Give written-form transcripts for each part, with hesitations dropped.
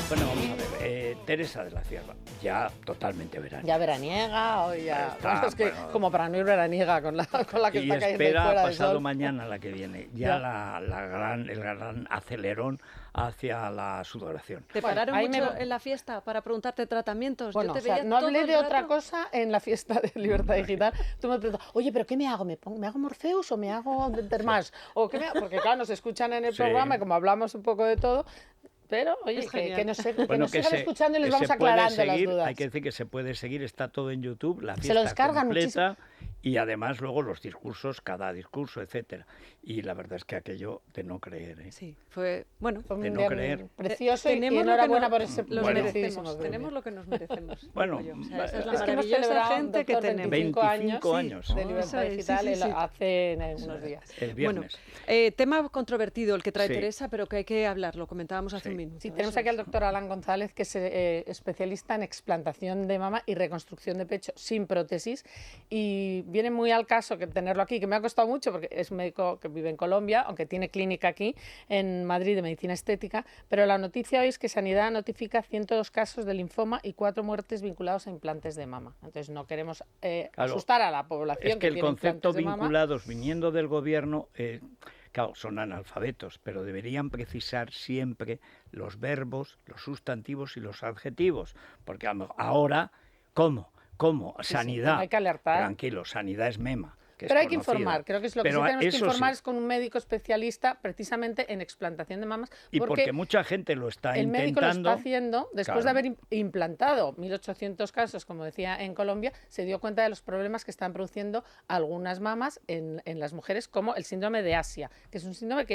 Bueno, vamos a ver, Teresa de la Sierra, ya totalmente veraniega. Ya veraniega o ya... Está, Bueno, es que bueno, como para no ir veraniega con la que y está cayendo ahí espera fuera de pasado sol. mañana la que viene, ya el gran acelerón hacia la sudoración. ¿Te Bueno, pararon ahí mucho me- en la fiesta para preguntarte tratamientos? Bueno, Yo te o sea, veía no todo hablé el de otra rato. cosa en la fiesta de Libertad Digital. Tú me preguntas, oye, ¿pero qué me hago? ¿Me hago Morpheus o me hago Dermas? ¿O qué me hago? Porque claro, nos escuchan en el Sí. programa y como hablamos un poco de todo, pero oye, Es que genial. nos Bueno, sigan escuchando y les que vamos se puede aclarando las seguir, dudas. hay que decir que se puede seguir, está todo en YouTube, la Se fiesta lo descargan completa y además luego los discursos, cada discurso, etcétera. Y la verdad es que aquello de no creer, ¿eh? Sí, fue, bueno, Fue de un no día creer. precioso y tenemos lo que enhorabuena no- por ese los Bueno. merecidísimo merecemos, premio. tenemos lo que nos merecemos. Bueno, digo yo. O sea, esa es la Es que hemos maravillosa celebrado, gente que doctor, tenemos. 25 sí, años. de Oh. Libertad Eso es, Digital sí, sí, sí. hace unos días. El Bueno, viernes. tema controvertido el que trae Sí. Teresa, pero que hay que hablar, lo comentábamos hace Sí. un minuto. Sí, tenemos eso aquí al es. doctor Alan González, que es especialista en explantación de mama y reconstrucción de pecho sin prótesis. Y viene muy al caso que tenerlo aquí, que me ha costado mucho porque es un médico que vive en Colombia, aunque tiene clínica aquí en Madrid de medicina estética. Pero la noticia hoy es que Sanidad notifica 102 casos de linfoma y 4 muertes vinculados a implantes de mama. Entonces no queremos Claro, asustar a la población Es que el tiene concepto implantes de mama. vinculados viniendo del gobierno, claro, son analfabetos, pero deberían precisar siempre los verbos, los sustantivos y los adjetivos, porque ahora, ¿cómo? Sí, Sanidad. hay que alertar. Tranquilo, sanidad es mema. Que es Pero hay que conocida. informar, creo que es lo que sí Pero tenemos que eso informar sí. es con un médico especialista precisamente en explantación de mamas. Y porque mucha gente lo está el médico lo intentando. está haciendo después de Claro. haber implantado 1.800 casos, como decía, en Colombia, se dio cuenta de los problemas que están produciendo algunas mamas en las mujeres, como el síndrome de Asia, que es un síndrome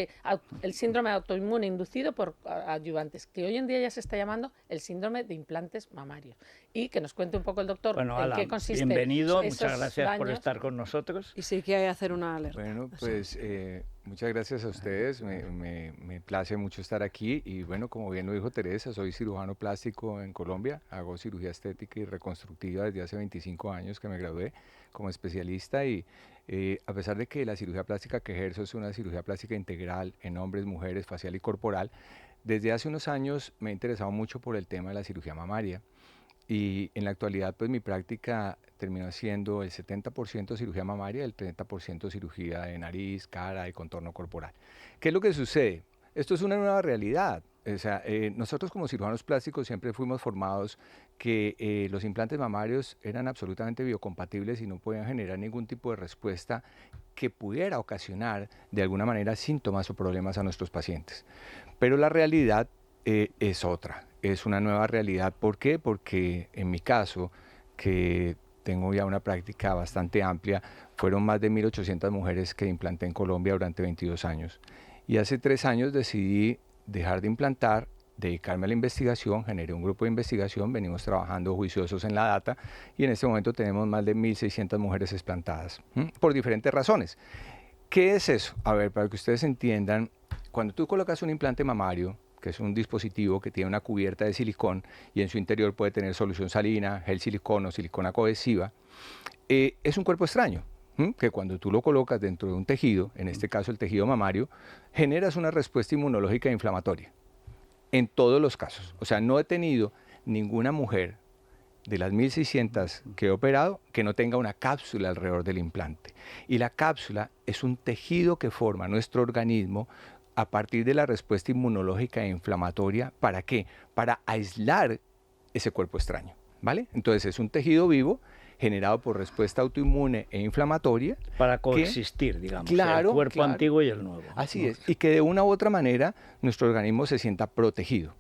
el síndrome autoinmune inducido por adyuvantes, que hoy en día ya se está llamando el síndrome de implantes mamarios. Y que nos cuente un poco el doctor Bueno, en Alan, qué consiste. bienvenido, esos muchas gracias por daños. estar con nosotros. Y sí que hay que hacer una alerta. Bueno, pues muchas gracias a ustedes, me place mucho estar aquí y bueno, como bien lo dijo Teresa, soy cirujano plástico en Colombia, hago cirugía estética y reconstructiva desde hace 25 años que me gradué como especialista y a pesar de que la cirugía plástica que ejerzo es una cirugía plástica integral en hombres, mujeres, facial y corporal, desde hace unos años me he interesado mucho por el tema de la cirugía mamaria. Y en la actualidad, pues mi práctica terminó siendo el 70% cirugía mamaria, el 30% cirugía de nariz, cara y contorno corporal. ¿Qué es lo que sucede? Esto es una nueva realidad. O sea, nosotros como cirujanos plásticos siempre fuimos formados que los implantes mamarios eran absolutamente biocompatibles y no podían generar ningún tipo de respuesta que pudiera ocasionar de alguna manera síntomas o problemas a nuestros pacientes. Pero la realidad es otra, es una nueva realidad. ¿Por qué? Porque en mi caso, que tengo ya una práctica bastante amplia, fueron más de 1.800 mujeres que implanté en Colombia durante 22 años. Y hace 3 años decidí dejar de implantar, dedicarme a la investigación, generé un grupo de investigación, venimos trabajando juiciosos en la data y en este momento tenemos más de 1.600 mujeres explantadas, por diferentes razones. ¿Qué es eso? A ver, para que ustedes entiendan, cuando tú colocas un implante mamario, que es un dispositivo que tiene una cubierta de silicón y en su interior puede tener solución salina, gel silicón o silicona cohesiva, es un cuerpo extraño, que cuando tú lo colocas dentro de un tejido, en este caso el tejido mamario, generas una respuesta inmunológica e inflamatoria, en todos los casos. O sea, no he tenido ninguna mujer de las 1.600 que he operado que no tenga una cápsula alrededor del implante. Y la cápsula es un tejido que forma nuestro organismo a partir de la respuesta inmunológica e inflamatoria. ¿Para qué? Para aislar ese cuerpo extraño, ¿vale? Entonces es un tejido vivo generado por respuesta autoinmune e inflamatoria. Para coexistir, digamos, Claro, el cuerpo claro. antiguo y el nuevo. Así ¿no? es, y que de una u otra manera nuestro organismo se sienta protegido.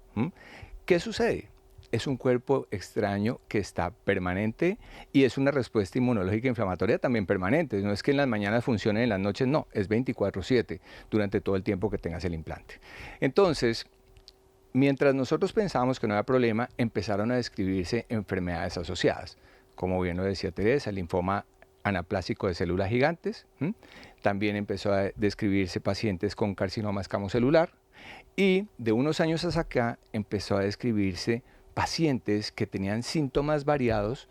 ¿Qué sucede? Es un cuerpo extraño que está permanente y es una respuesta inmunológica e inflamatoria también permanente. No es que en las mañanas funcione, en las noches no, es 24/7 durante todo el tiempo que tengas el implante. Entonces, mientras nosotros pensábamos que no había problema, empezaron a describirse enfermedades asociadas. Como bien lo decía Teresa, el linfoma anaplásico de células gigantes. También empezó a describirse pacientes con carcinoma escamocelular. Y de unos años hacia acá empezó a describirse pacientes que tenían síntomas variados,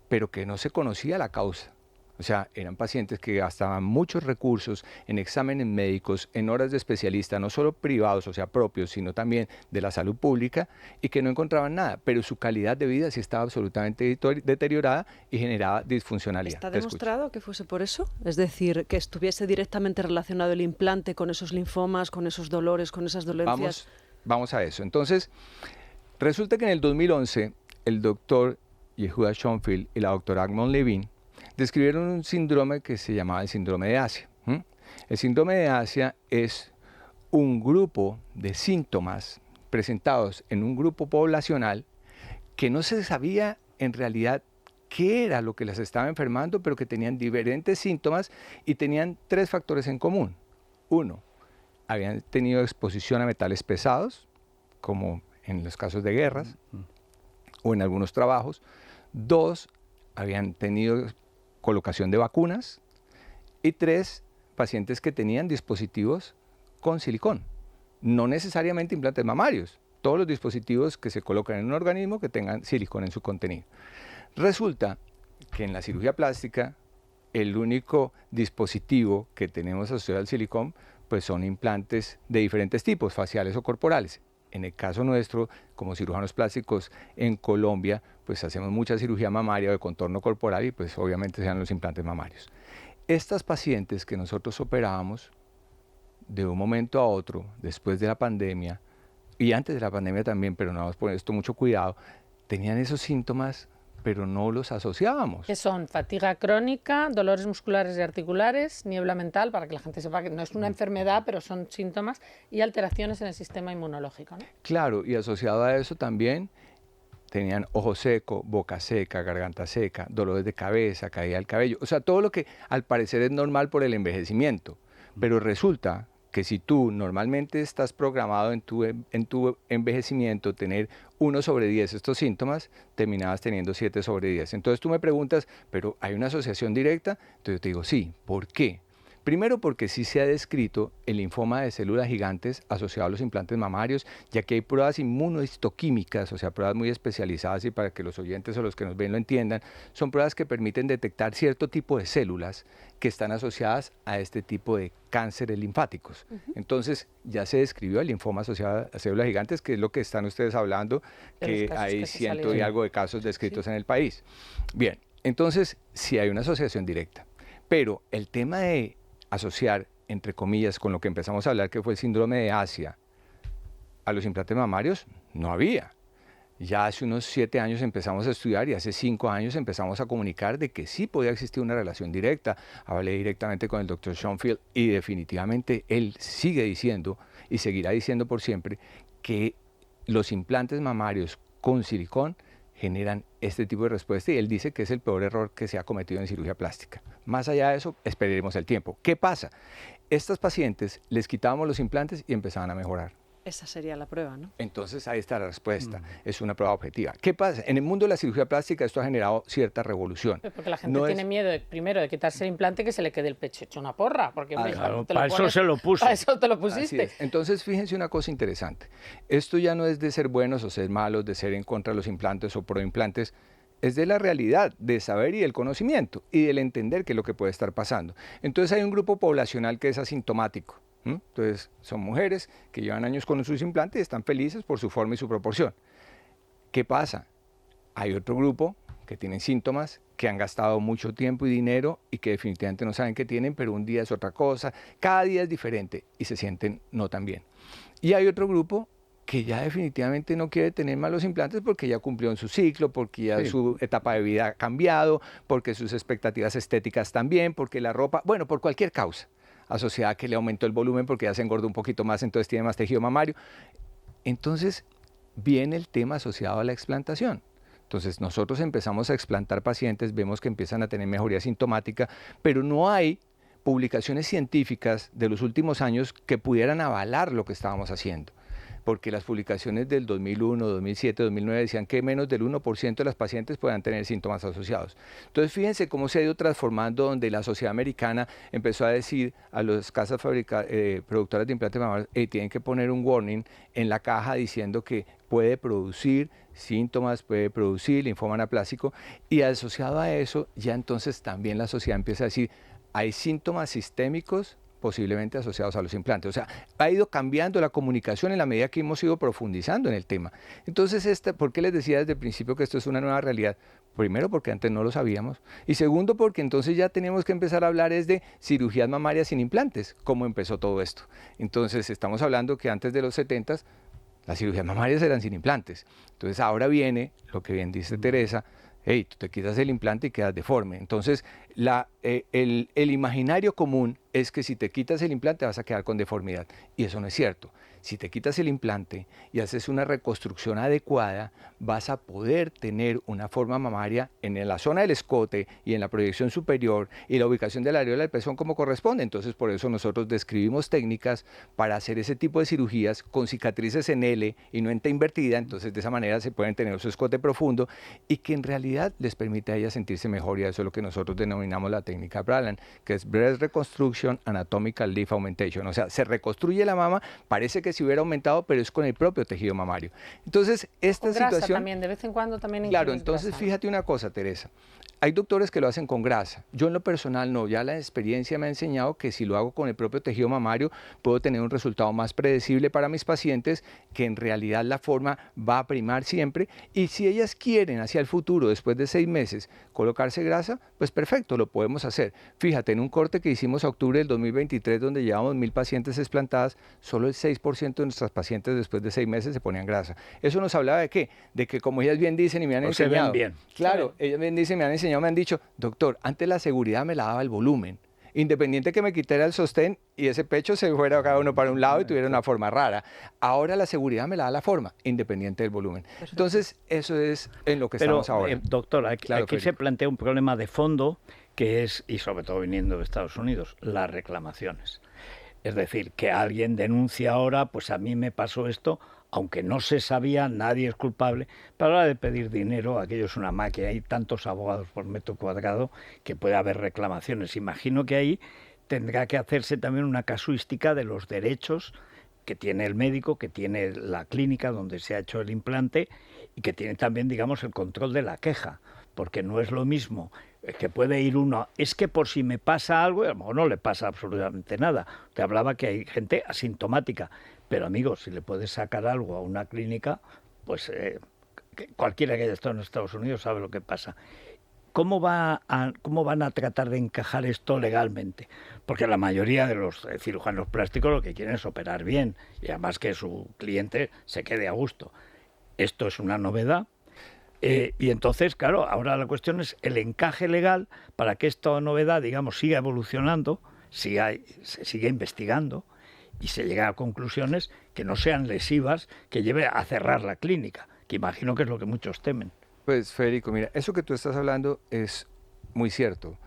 pero que no se conocía la causa. O sea, eran pacientes que gastaban muchos recursos en exámenes médicos, en horas de especialista, no solo privados, o sea, propios, sino también de la salud pública, y que no encontraban nada, pero su calidad de vida sí estaba absolutamente deteriorada y generaba disfuncionalidad. ¿Está demostrado que fuese por eso? Es decir, que estuviese directamente relacionado el implante con esos linfomas, con esos dolores, con esas dolencias. Vamos a eso. Entonces, resulta que en el 2011, el doctor Yehuda Schonfield y la doctora Agmon Levine describieron un síndrome que se llamaba el síndrome de Asia. El síndrome de Asia es un grupo de síntomas presentados en un grupo poblacional que no se sabía en realidad qué era lo que las estaba enfermando, pero que tenían diferentes síntomas y tenían 3 factores en común. 1, habían tenido exposición a metales pesados, como en los casos de guerras o en algunos trabajos. 2, habían tenido colocación de vacunas, y 3, pacientes que tenían dispositivos con silicón, no necesariamente implantes mamarios, todos los dispositivos que se colocan en un organismo que tengan silicón en su contenido. Resulta que en la cirugía plástica el único dispositivo que tenemos asociado al silicón pues son implantes de diferentes tipos, faciales o corporales. En el caso nuestro, como cirujanos plásticos en Colombia, pues hacemos mucha cirugía mamaria o de contorno corporal y pues obviamente sean los implantes mamarios. Estas pacientes que nosotros operábamos de un momento a otro, después de la pandemia, y antes de la pandemia también, pero no vamos a poner esto mucho cuidado, tenían esos síntomas, pero no los asociábamos. Que son fatiga crónica, dolores musculares y articulares, niebla mental, para que la gente sepa que no es una enfermedad, pero son síntomas, y alteraciones en el sistema inmunológico, ¿no? Claro, y asociado a eso también tenían ojo seco, boca seca, garganta seca, dolores de cabeza, caída del cabello, o sea, todo lo que al parecer es normal por el envejecimiento, pero resulta que si tú normalmente estás programado en tu envejecimiento tener 1/10 estos síntomas, terminabas teniendo 7/10. Entonces tú me preguntas, ¿pero hay una asociación directa? Entonces yo te digo, sí. ¿Por qué? Primero porque sí se ha descrito el linfoma de células gigantes asociado a los implantes mamarios, ya que hay pruebas inmunohistoquímicas, o sea, pruebas muy especializadas, y para que los oyentes o los que nos ven lo entiendan, son pruebas que permiten detectar cierto tipo de células que están asociadas a este tipo de cánceres linfáticos. Entonces, ya se describió el linfoma asociado a células gigantes, que es lo que están ustedes hablando, que hay 100 y algo de casos descritos en el país. Bien, entonces, sí hay una asociación directa, pero el tema de asociar, entre comillas, con lo que empezamos a hablar, que fue el síndrome de Asia, a los implantes mamarios, no había. Ya hace unos 7 años empezamos a estudiar y hace 5 años empezamos a comunicar de que sí podía existir una relación directa. Hablé directamente con el doctor Schonfield y definitivamente él sigue diciendo y seguirá diciendo por siempre que los implantes mamarios con silicón generan este tipo de respuesta, y él dice que es el peor error que se ha cometido en cirugía plástica. Más allá de eso, esperaremos el tiempo. ¿Qué pasa? Estas pacientes les quitábamos los implantes y empezaban a mejorar. Esa sería la prueba, ¿no? Entonces ahí está la respuesta, es una prueba objetiva. ¿Qué pasa? En el mundo de la cirugía plástica esto ha generado cierta revolución. Porque la gente tiene miedo, primero, de quitarse el implante, que se le quede el pecho hecho una porra. Porque claro, para eso se lo puso. Para eso te lo pusiste. Entonces fíjense una cosa interesante. Esto ya no es de ser buenos o ser malos, de ser en contra de los implantes o pro implantes. Es de la realidad, de saber y del conocimiento y del entender qué es lo que puede estar pasando. Entonces hay un grupo poblacional que es asintomático. Entonces son mujeres que llevan años con sus implantes y están felices por su forma y su proporción. ¿Qué pasa? Hay otro grupo que tienen síntomas, que han gastado mucho tiempo y dinero y que definitivamente no saben qué tienen, pero un día es otra cosa, cada día es diferente y se sienten no tan bien. Y hay otro grupo que ya definitivamente no quiere tener más los implantes porque ya cumplió en su ciclo, porque ya su etapa de vida ha cambiado, porque sus expectativas estéticas también, porque la ropa, bueno, por cualquier causa asociada a que le aumentó el volumen porque ya se engordó un poquito más, entonces tiene más tejido mamario. Entonces viene el tema asociado a la explantación. Entonces nosotros empezamos a explantar pacientes, vemos que empiezan a tener mejoría sintomática, pero no hay publicaciones científicas de los últimos años que pudieran avalar lo que estábamos haciendo. porque las publicaciones del 2001, 2007, 2009 decían que menos del 1% de las pacientes puedan tener síntomas asociados. Entonces fíjense cómo se ha ido transformando, donde la sociedad americana empezó a decir a las casas productoras de implantes mamarios, tienen que poner un warning en la caja diciendo que puede producir síntomas, puede producir linfoma anaplásico, y asociado a eso ya entonces también la sociedad empieza a decir, hay síntomas sistémicos posiblemente asociados a los implantes. O sea, ha ido cambiando la comunicación en la medida que hemos ido profundizando en el tema. Entonces, ¿por qué les decía desde el principio que esto es una nueva realidad? Primero, porque antes no lo sabíamos. Y segundo, porque entonces ya tenemos que empezar a hablar de cirugías mamarias sin implantes. ¿Cómo empezó todo esto? Entonces, estamos hablando que antes de los 70s, las cirugías mamarias eran sin implantes. Entonces, ahora viene lo que bien dice Teresa, hey, tú te quitas el implante y quedas deforme. Entonces, el imaginario común es que si te quitas el implante vas a quedar con deformidad, y eso no es cierto. Si te quitas el implante y haces una reconstrucción adecuada, vas a poder tener una forma mamaria en la zona del escote y en la proyección superior y la ubicación de la areola del pezón como corresponde. Entonces, por eso nosotros describimos técnicas para hacer ese tipo de cirugías con cicatrices en L y no en T invertida. Entonces, de esa manera se pueden tener su escote profundo y que en realidad les permite a ellas sentirse mejor, y eso es lo que nosotros denominamos la técnica Braland, que es Breast Reconstruction Anatomical Leaf Augmentation. O sea, se reconstruye la mama, parece que si hubiera aumentado, pero es con el propio tejido mamario. Entonces, esta grasa situación también, de vez en cuando también. Claro, entonces grasa. Fíjate una cosa, Teresa. Hay doctores que lo hacen con grasa. Yo en lo personal no, ya la experiencia me ha enseñado que si lo hago con el propio tejido mamario, puedo tener un resultado más predecible para mis pacientes, que en realidad la forma va a primar siempre, y si ellas quieren hacia el futuro, después de 6 meses, colocarse grasa, pues perfecto, lo podemos hacer. Fíjate, en un corte que hicimos a octubre del 2023, donde llevamos 1000 pacientes explantadas, solo el 6% de nuestras pacientes después de 6 meses se ponían grasa. Eso nos hablaba de qué? De que, como ellas bien dicen y me han enseñado. Se ven bien. Claro, ellas bien dicen, me han enseñado, me han dicho, doctor, antes la seguridad me la daba el volumen. Independiente que me quitara el sostén y ese pecho se fuera cada uno para un lado y tuviera una forma rara. Ahora la seguridad me la da la forma, independiente del volumen. Entonces, eso es en lo que estamos ahora. Doctor, aquí Claro, se plantea un problema de fondo que es, y sobre todo viniendo de Estados Unidos, las reclamaciones. Es decir, que alguien denuncia ahora, pues a mí me pasó esto, aunque no se sabía, nadie es culpable, pero a la hora de pedir dinero, aquello es una máquina, hay tantos abogados por metro cuadrado que puede haber reclamaciones. Imagino que ahí tendrá que hacerse también una casuística de los derechos que tiene el médico, que tiene la clínica donde se ha hecho el implante y que tiene también, digamos, el control de la queja, porque no es lo mismo que puede ir uno, es que por si me pasa algo, a lo mejor no le pasa absolutamente nada. Te hablaba que hay gente asintomática, pero amigos, si le puedes sacar algo a una clínica, pues cualquiera que haya estado en Estados Unidos sabe lo que pasa. ¿Cómo van a tratar de encajar esto legalmente? Porque la mayoría de los cirujanos plásticos lo que quieren es operar bien y además que su cliente se quede a gusto. Esto es una novedad. Y entonces, claro, ahora la cuestión es el encaje legal para que esta novedad, digamos, siga evolucionando, se siga investigando y se llegue a conclusiones que no sean lesivas, que lleve a cerrar la clínica, que imagino que es lo que muchos temen. Pues, Federico, mira, eso que tú estás hablando es muy cierto.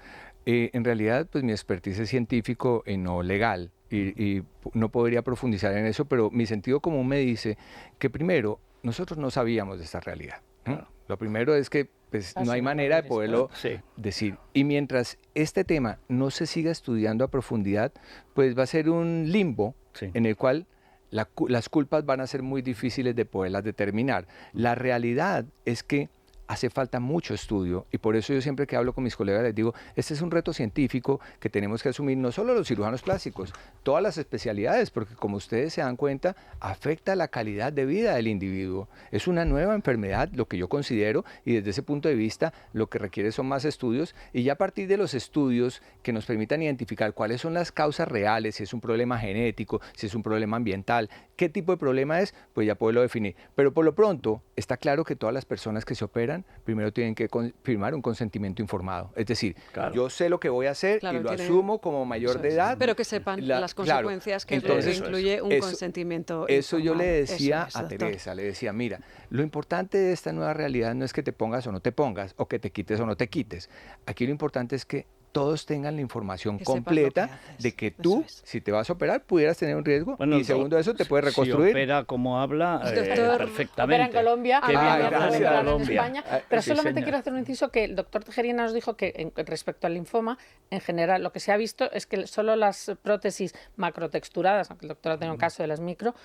En realidad, pues mi expertise es científico y no legal, y no podría profundizar en eso, pero mi sentido común me dice que primero, nosotros no sabíamos de esta realidad. Claro. Lo primero es que pues, no hay manera de poderlo decir. Y mientras este tema no se siga estudiando a profundidad, pues va a ser un limbo en el cual las culpas van a ser muy difíciles de poderlas determinar. La realidad es que hace falta mucho estudio, y por eso yo siempre que hablo con mis colegas les digo, este es un reto científico que tenemos que asumir, no solo los cirujanos plásticos, todas las especialidades, porque como ustedes se dan cuenta, afecta la calidad de vida del individuo. Es una nueva enfermedad, lo que yo considero, y desde ese punto de vista lo que requiere son más estudios, y ya a partir de los estudios que nos permitan identificar cuáles son las causas reales, si es un problema genético, si es un problema ambiental, qué tipo de problema es, pues ya poderlo definir. Pero por lo pronto, está claro que todas las personas que se operan primero tienen que firmar un consentimiento informado. Es decir, yo sé lo que voy a hacer y lo asumo como mayor de edad. Pero que sepan las consecuencias que entonces, incluye un consentimiento informado. Eso yo le decía a Teresa, le decía, mira, lo importante de esta nueva realidad no es que te pongas o no te pongas, o que te quites o no te quites. Aquí lo importante es que todos tengan la información Que sepas lo completa que haces. de que Eso tú, es. si te vas a operar, pudieras tener un riesgo, Bueno, y segundo eso, te puedes Si reconstruir. opera como habla, Doctor, perfectamente. Opera en Colombia, Qué bien había que opera en operado en Colombia. España, pero Sí, solamente señor. quiero hacer un inciso que el doctor Tejerina nos dijo que respecto al linfoma, en general, lo que se ha visto es que solo las prótesis macrotexturadas, aunque el doctor ha tenido un caso de las micro,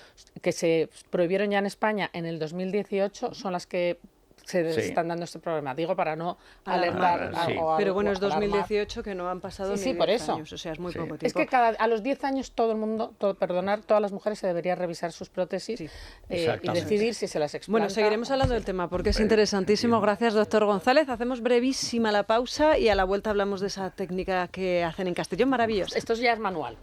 que se prohibieron ya en España en el 2018, son las que se Sí. están dando este problema. Digo para no Alarmar, alertar sí. Pero bueno, es alarmar. 2018 que no han pasado Sí, ni sí, por 10 eso. años, o sea, es muy Sí. poco Es tiempo. que a los 10 años todo el mundo, todas las mujeres se debería revisar sus prótesis Sí. y Exactamente. decidir si se las explanta. Bueno, seguiremos hablando del tema porque es interesantísimo. Gracias, doctor González. Hacemos brevísima la pausa y a la vuelta hablamos de esa técnica que hacen en Castellón. Maravillosa. Esto ya es manual.